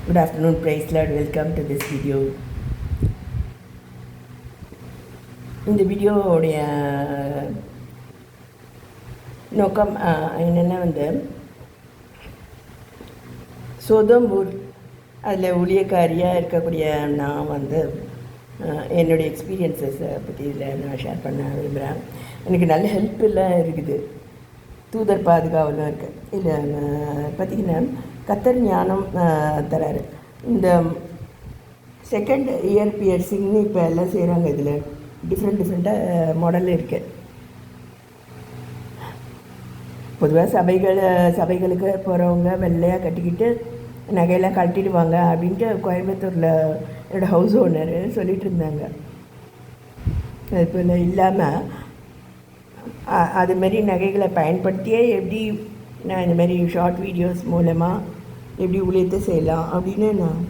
Good afternoon, praise Lord. Welcome to this video. இந்த வீடியோவுடைய நோக்கம் என்னென்னா சோதம்பூர் அதில் ஊழியக்காரியாக இருக்கக்கூடிய நான் என்னுடைய எக்ஸ்பீரியன்ஸஸை பற்றி இதில் நான் ஷேர் பண்ண விரும்புகிறேன். எனக்கு நல்ல ஹெல்ப்லாம் இருக்குது, தூதர் பாதுகாவலும் இருக்குது. இதில் பார்த்திங்கன்னா கத்தர் ஞானம் தராரு. இந்த செகண்ட் இயர் பியர்சிங்னு இப்போ எல்லாம் செய்கிறாங்க. இதில் டிஃப்ரெண்ட்டாக மாடல் இருக்குது. பொதுவாக சபைகளுக்கு போகிறவங்க வெள்ளையாக கட்டிக்கிட்டு நகையெல்லாம் கட்டிடுவாங்க அப்படின்ட்டு கோயம்புத்தூரில் என்னோடய ஹவுஸ் ஓனர் சொல்லிகிட்டு இருந்தாங்க. இப்போ இல்லாமல் அதுமாரி நகைகளை பயன்படுத்தியே எப்படி நான் இந்தமாரி ஷார்ட் வீடியோஸ் மூலமாக எப்படி ஊழியத்தை செய்யலாம் அப்படின்னு நான்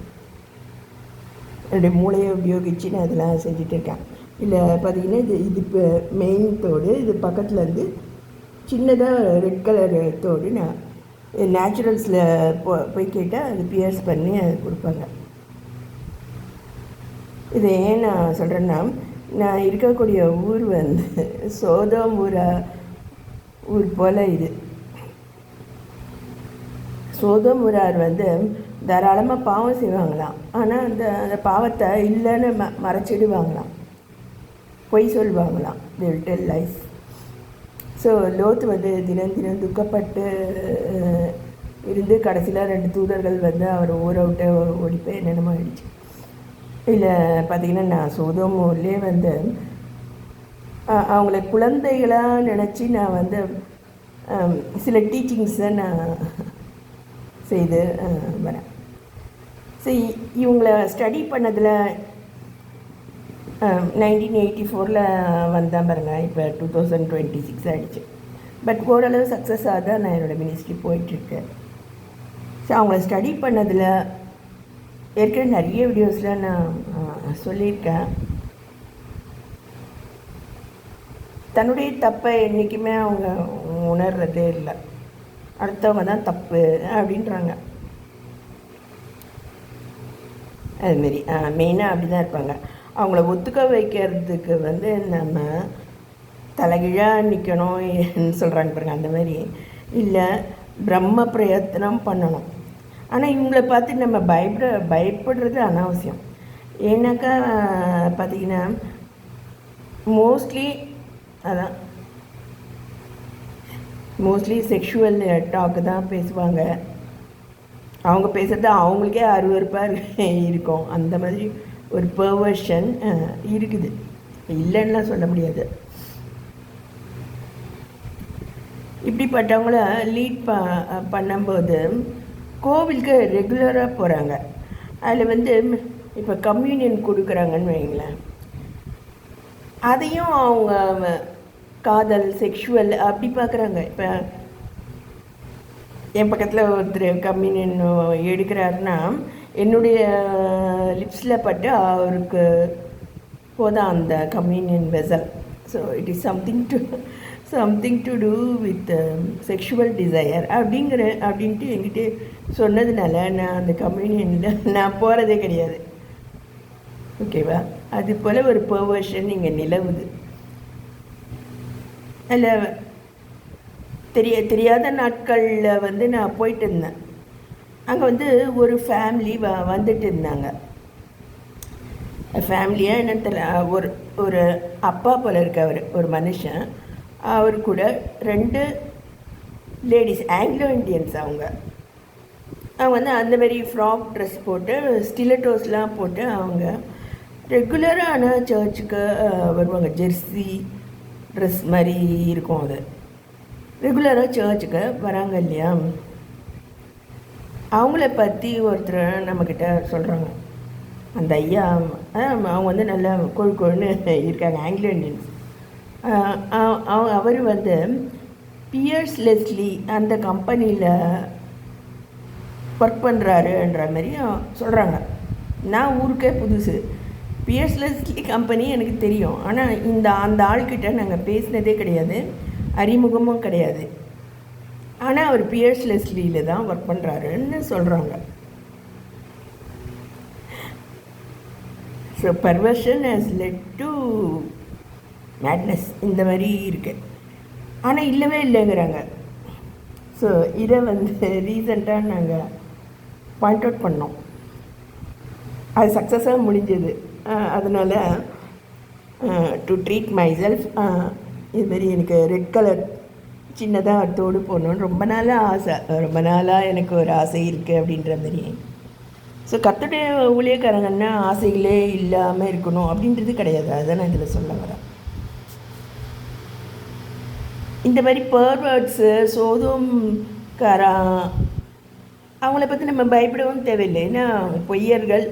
என்னுடைய மூளையை உபயோகித்து நான் இதெல்லாம் செஞ்சிட்ருக்கேன். இல்லை பார்த்திங்கன்னா இது இப்போ மெயின் தோடு, இது பக்கத்துலேருந்து சின்னதாக ரெட் கலர் தோடு நான் நேச்சுரல்ஸில் போய் கேட்டால் அது பியர்ஸ் பண்ணி கொடுப்பாங்க. இதை ஏன் நான் சொல்கிறேன்னா, நான் இருக்கக்கூடிய ஊர் சோதம் ஊர் போல் இது. சோதமுரார் தாராளமாக பாவம் செய்வாங்களாம். ஆனால் அந்த பாவத்தை இல்லைன்னு மறைச்சிடுவாங்களாம், பொய் சொல்லுவாங்களாம், they will tell lies. So லோத்து தினம் துக்கப்பட்டு இருந்து கடைசியில் 2 தூதர்கள் அவர் ஊரை விட்டு ஓடிப்போய் என்னென்னமோ ஆயிடுச்சு. இல்லை பார்த்திங்கன்னா நான் சோதோமூர்லேயே அவங்கள குழந்தைகளாக நினச்சி நான் சில டீச்சிங்ஸை நான் செய்து வரேன். ஸோ இவங்கள ஸ்டடி பண்ணதில் 1984 வந்தேன் பாருங்கள். இப்போ 2026 ஆகிடுச்சு. பட் ஓரளவு சக்ஸஸாக தான் நான் என்னோடய மினிஸ்ட்ரி போயிட்டுருக்கேன். ஸோ அவங்கள ஸ்டடி பண்ணதில் ஏற்கனவே நிறைய வீடியோஸில் நான் சொல்லியிருக்கேன். தன்னுடைய தப்பை என்றைக்குமே அவங்க உணர்றதே இல்லை, அடுத்தவங்க தான் தப்பு அப்படின்றாங்க. அதுமாரி மெயினாக அப்படி தான் இருப்பாங்க. அவங்கள ஒத்துக்க வைக்கிறதுக்கு நம்ம தலைகீழாக நிற்கணும் சொல்கிறாங்க பாருங்கள். அந்த மாதிரி இல்லை, பிரம்ம பிரயத்தனம் பண்ணணும். ஆனால் இவங்கள பார்த்து நம்ம பயப்படுறது அனாவசியம். ஏன்னாக்கா பார்த்திங்கன்னா மோஸ்ட்லி செக்ஷுவல் டாக்கு தான் பேசுவாங்க. அவங்க பேசுகிறது அவங்களுக்கே அருவருப்பாக இருக்கும். அந்த மாதிரி ஒரு பெர்வர்ஷன் இருக்குது, இல்லைன்னா சொல்ல முடியாது. இப்படிப்பட்டவங்கள லீட் பண்ணும்போது கோவிலுக்கு ரெகுலராக போகிறாங்க. அதில் இப்போ கம்யூனியன் கொடுக்குறாங்கன்னு வைங்களேன், அதையும் அவங்க காதல் செக்ஷுவல் அப்படி பார்க்குறாங்க. இப்போ என் பக்கத்தில் ஒருத்தர் கம்யூனியன் எடுக்கிறாருன்னா என்னுடைய லிப்ஸில் பட்டு அவருக்கு போதான் அந்த communion vessel. So it is something to do with sexual desire அப்படின்ட்டு என்கிட்ட சொன்னதுனால நான் அந்த கம்யூனியனில் நான் போகிறதே கிடையாது. ஓகேவா? அது போல் ஒரு பெர்வர்ஷன் இங்கே நிலவுது. அதில் தெரியாத நாட்களில் நான் போயிட்டு இருந்தேன். அங்கே ஒரு ஃபேமிலி வந்துட்டு இருந்தாங்க. ஃபேமிலியாக என்னன்னு தெரியல, ஒரு அப்பா போல் இருக்க ஒரு மனுஷன், அவர் கூட 2 லேடிஸ், ஆங்கிலோ இண்டியன்ஸ். அவங்க அந்தமாரி ஃப்ராக் ட்ரெஸ் போட்டு ஸ்டிலட்டோஸ்லாம் போட்டு அவங்க ரெகுலரான சர்ச்சுக்கு வருவாங்க. ஜெர்சி ட்ரெஸ் மாதிரி இருக்கும். அது ரெகுலராக சர்ச்சுக்கு வராங்க இல்லையா? அவங்கள பற்றி ஒருத்தர் நம்மக்கிட்ட சொல்கிறாங்க. அந்த ஐயா அவங்க நல்லா கொழுன்னு இருக்காங்க, ஆங்கிலோ இண்டியன்ஸ். அவர் பியர்ஸ் லெஸ்லி அந்த கம்பெனியில் ஒர்க் பண்ணுறாருன்ற மாதிரி சொல்கிறாங்க. நான் ஊருக்கே புதுசு. பியர்ஸ் லெஸ்லி கம்பெனி எனக்கு தெரியும், ஆனால் அந்த ஆள்கிட்ட நாங்கள் பேசினதே கிடையாது, அறிமுகமும் கிடையாது. ஆனால் அவர் பியர்ஸ் லெஸ்லியில் தான் ஒர்க் பண்ணுறாருன்னு சொல்கிறாங்க. So perversion has led to madness இந்த மாதிரி இருக்கு. ஆனால் இல்லவே இல்லைங்கிறாங்க. ஸோ இதை ரீசண்டாக நாங்கள் பாயிண்ட் அவுட் பண்ணோம். அது சக்ஸஸாக முடிஞ்சது. அதனால் டு ட்ரீட் மை செல்ஃப் இதுமாரி எனக்கு ரெட் கலர் சின்னதாக தோடு போடணுன்னு ரொம்ப நாளாக ஆசை. ரொம்ப நாளாக எனக்கு ஒரு ஆசை இருக்குது அப்படின்ற மாதிரி. ஸோ கர்த்தருடைய ஊழியக்காரங்கன்னா ஆசைகளே இல்லாமல் இருக்கணும் அப்படின்றது கிடையாது. அதுதான் நான் இதில் சொல்ல வரேன். இந்த மாதிரி பர்வர்ட்ஸு சோதோம்காரா அவங்கள பற்றி நம்ம பயப்படவும் தேவையில்லை. ஏன்னா பொய்யர்கள்,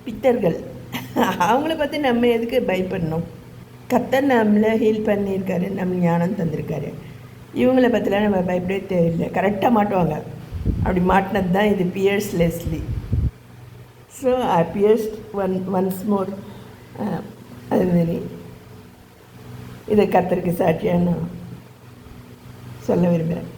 பித்தர்கள், அவங்கள பற்றி நம்ம எதுக்கு பயப்படணும்? கர்த்தர் நம்மளை ஹீல் பண்ணியிருக்காரு, நம்ம ஞானம் தந்திருக்காரு. இவங்கள பற்றிலாம் நம்ம பயப்படவே தேவையில்லை. கரெக்டாக மாட்டுவாங்க. அப்படி மாட்டினது தான் இது fearlessly. So I pierced once more. அதுமாரி இதை கர்த்தருக்கு சாட்சியாக நான் சொல்ல விரும்புகிறேன்.